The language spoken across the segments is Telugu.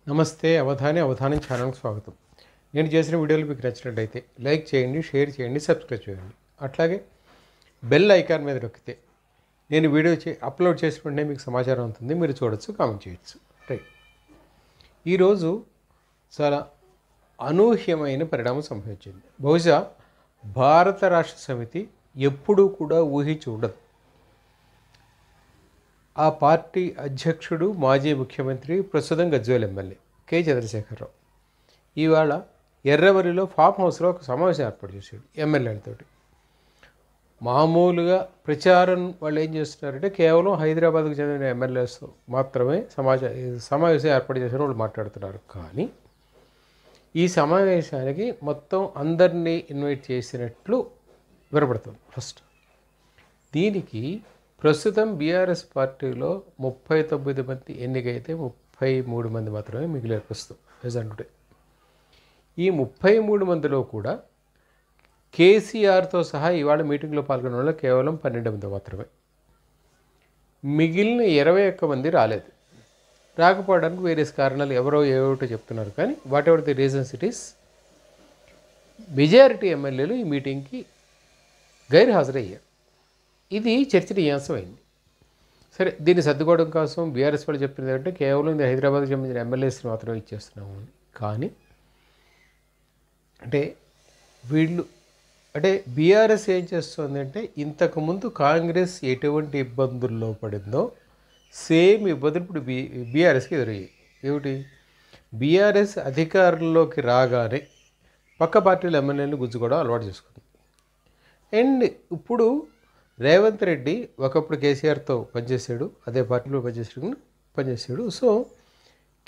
నమస్తే అవధానం ఛానల్కి స్వాగతం. నేను చేసిన వీడియోలు మీకు నచ్చినట్టయితే లైక్ చేయండి, షేర్ చేయండి, సబ్స్క్రైబ్ చేయండి. అట్లాగే బెల్ ఐకాన్ మీద నొక్కితే నేను వీడియో అప్లోడ్ చేసిన వెంటనే మీకు సమాచారం ఉంటుంది, మీరు చూడొచ్చు, కామెంట్ చేయొచ్చు. రైట్, ఈరోజు చాలా అనూహ్యమైన పరిణామం సంభవించింది. బహుశా భారత రాష్ట్ర సమితి ఎప్పుడూ కూడా ఊహించి ఉండదు. ఆ పార్టీ అధ్యక్షుడు, మాజీ ముఖ్యమంత్రి, ప్రస్తుతం గజ్వేల్ ఎమ్మెల్యే కె చంద్రశేఖరరావు ఇవాళ ఎర్రవల్లిలో ఫామ్ హౌస్లో ఒక సమావేశం ఏర్పాటు చేశాడు ఎమ్మెల్యేలతోటి. మామూలుగా ప్రచారం వాళ్ళు ఏం చేస్తున్నారంటే కేవలం హైదరాబాద్కు చెందిన ఎమ్మెల్యేస్తో మాత్రమే సమావేశం ఏర్పాటు చేసిన వాళ్ళు మాట్లాడుతున్నారు. కానీ ఈ సమావేశానికి మొత్తం అందరినీ ఇన్వైట్ చేసినట్లు వినపడుతుంది. ఫస్ట్ దీనికి ప్రస్తుతం బీఆర్ఎస్ పార్టీలో 39 మంది ఎన్నికైతే 33 మంది మాత్రమే మిగిలిన ప్రస్తుతం ప్రజెంట్. ఈ 33 మందిలో కూడా కేసీఆర్తో సహా ఇవాళ మీటింగ్లో పాల్గొన్న వాళ్ళు కేవలం 12 మంది మాత్రమే. మిగిలిన 21 మంది రాలేదు. రాకపోవడానికి వేరియస్ కారణాలు ఎవరో ఏమిటో చెప్తున్నారు. కానీ what ever the reasons it is, majority ఎమ్మెల్యేలు ఈ మీటింగ్కి గైర్హాజరయ్యారు. ఇది చర్చనీయాంశమైంది. సరే, దీన్ని సర్దుకోవడం కోసం బీఆర్ఎస్ వాళ్ళు చెప్పింది ఏంటంటే కేవలం ఇది హైదరాబాద్కి సంబంధించిన ఎమ్మెల్యేస్ని మాత్రమే ఇచ్చేస్తున్నాము అని. కానీ బీఆర్ఎస్ ఏం చేస్తుంది అంటే ఇంతకుముందు కాంగ్రెస్ ఎటువంటి ఇబ్బందుల్లో పడిందో సేమ్ ఇబ్బందులు ఇప్పుడు బీఆర్ఎస్కి ఎదురయ్యాయి. ఏమిటి? బీఆర్ఎస్ అధికారంలోకి రాగానే పక్క పార్టీల ఎమ్మెల్యేలను గుంజుకోవడం అలవాటు చేసుకుంది. అండ్ ఇప్పుడు రేవంత్ రెడ్డి ఒకప్పుడు కేసీఆర్తో పనిచేశాడు, అదే పార్టీలో పనిచేశాడు. సో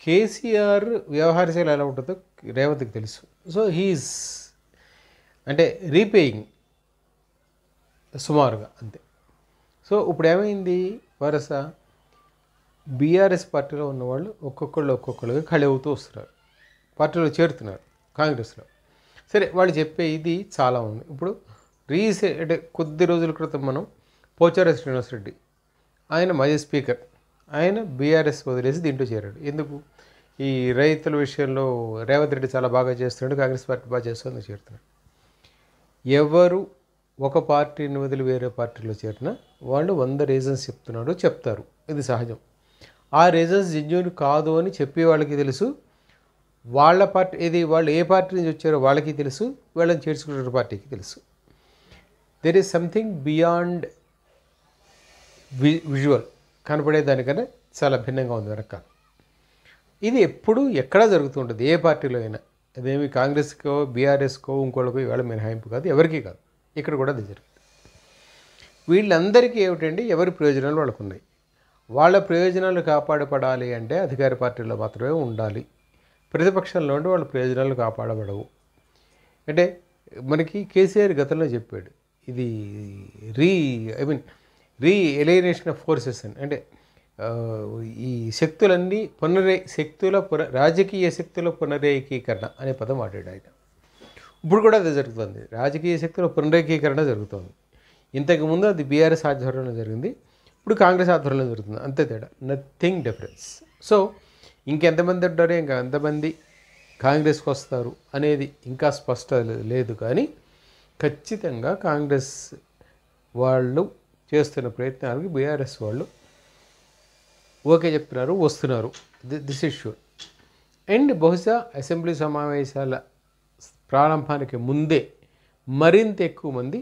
కేసీఆర్ వ్యవహారశైలి ఎలా ఉంటుందో రేవంత్కి తెలుసు. సో హీఈస్ అంటే రీపేయింగ్ సుమారుగా అంతే. సో ఇప్పుడు ఏమైంది, వరుస బీఆర్ఎస్ పార్టీలో ఉన్నవాళ్ళు ఒక్కొక్కళ్ళుగా ఖాళీ అవుతూ వస్తున్నారు, పార్టీలో చేరుతున్నారు కాంగ్రెస్లో. సరే, వాళ్ళు చెప్పే ఇది చాలా ఉంది. ఇప్పుడు అంటే కొద్ది రోజుల క్రితం మనం పోచారం శ్రీనివాసరెడ్డి, ఆయన మాజీ స్పీకర్, ఆయన బీఆర్ఎస్ వదిలేసి దీంట్లో చేరాడు. ఎందుకు? ఈ రైతుల విషయంలో రేవంత్ రెడ్డి చాలా బాగా చేస్తున్నాడు, కాంగ్రెస్ పార్టీ బాగా చేస్తుందని చేరుతున్నాడు. ఎవరు ఒక పార్టీని వదిలి వేరే పార్టీలో చేరినా వాళ్ళు 100 రీజన్స్ చెప్తారు. ఇది సహజం. ఆ రీజన్స్ జెన్యూన్ కాదు అని చెప్పే వాళ్ళకి తెలుసు, వాళ్ళ పార్టీ వాళ్ళు ఏ పార్టీ నుంచి వచ్చారో వాళ్ళకి తెలుసు, వాళ్ళని చేర్చుకున్న పార్టీకి తెలుసు. There is something beyond visual, కనపడే దానికన్నా చాలా భిన్నంగా ఉంది వెనక. ఇది ఎప్పుడు ఎక్కడా జరుగుతుంటుంది, ఏ పార్టీలో అయినా. అదేమి కాంగ్రెస్కో బీఆర్ఎస్కో ఇంకోళ్ళకో ఇవాళ మినహాయింపు కాదు, ఎవరికీ కాదు. ఇక్కడ కూడా అది జరుగుతుంది. వీళ్ళందరికీ ఏమిటండి, ఎవరి ప్రయోజనాలు వాళ్ళకు ఉన్నాయి. వాళ్ళ ప్రయోజనాలు కాపాడపడాలి అంటే అధికార పార్టీలో మాత్రమే ఉండాలి. ప్రతిపక్షంలో ఉంటే వాళ్ళ ప్రయోజనాలు కాపాడబడవు. అంటే మనకి కేసీఆర్ గతంలో చెప్పాడు, ఇది రీ ఎలినేషన్ ఆఫ్ ఫోర్సెస్ అని. అంటే ఈ శక్తులన్నీ రాజకీయ శక్తుల పునరేకీకరణ అనే పదం వాడాడు ఆయన. ఇప్పుడు కూడా అది జరుగుతుంది, రాజకీయ శక్తుల పునరేకీకరణ జరుగుతుంది. ఇంతకుముందు అది బీఆర్ఎస్ ఆధ్వర్యంలో జరిగింది, ఇప్పుడు కాంగ్రెస్ ఆధ్వర్యంలో జరుగుతుంది. అంతే తేడా, నథింగ్ డిఫరెన్స్. సో ఇంకెంతమంది ఉంటారో ఇంకా ఎంతమంది కాంగ్రెస్కి వస్తారు అనేది ఇంకా స్పష్టత లేదు. కానీ ఖచ్చితంగా కాంగ్రెస్ వాళ్ళు చేస్తున్న ప్రయత్నాలకు బీఆర్ఎస్ వాళ్ళు ఓకే చెప్తున్నారు, వస్తున్నారు. This is sure. అండ్ బహుశా అసెంబ్లీ సమావేశాల ప్రారంభానికి ముందే మరింత ఎక్కువ మంది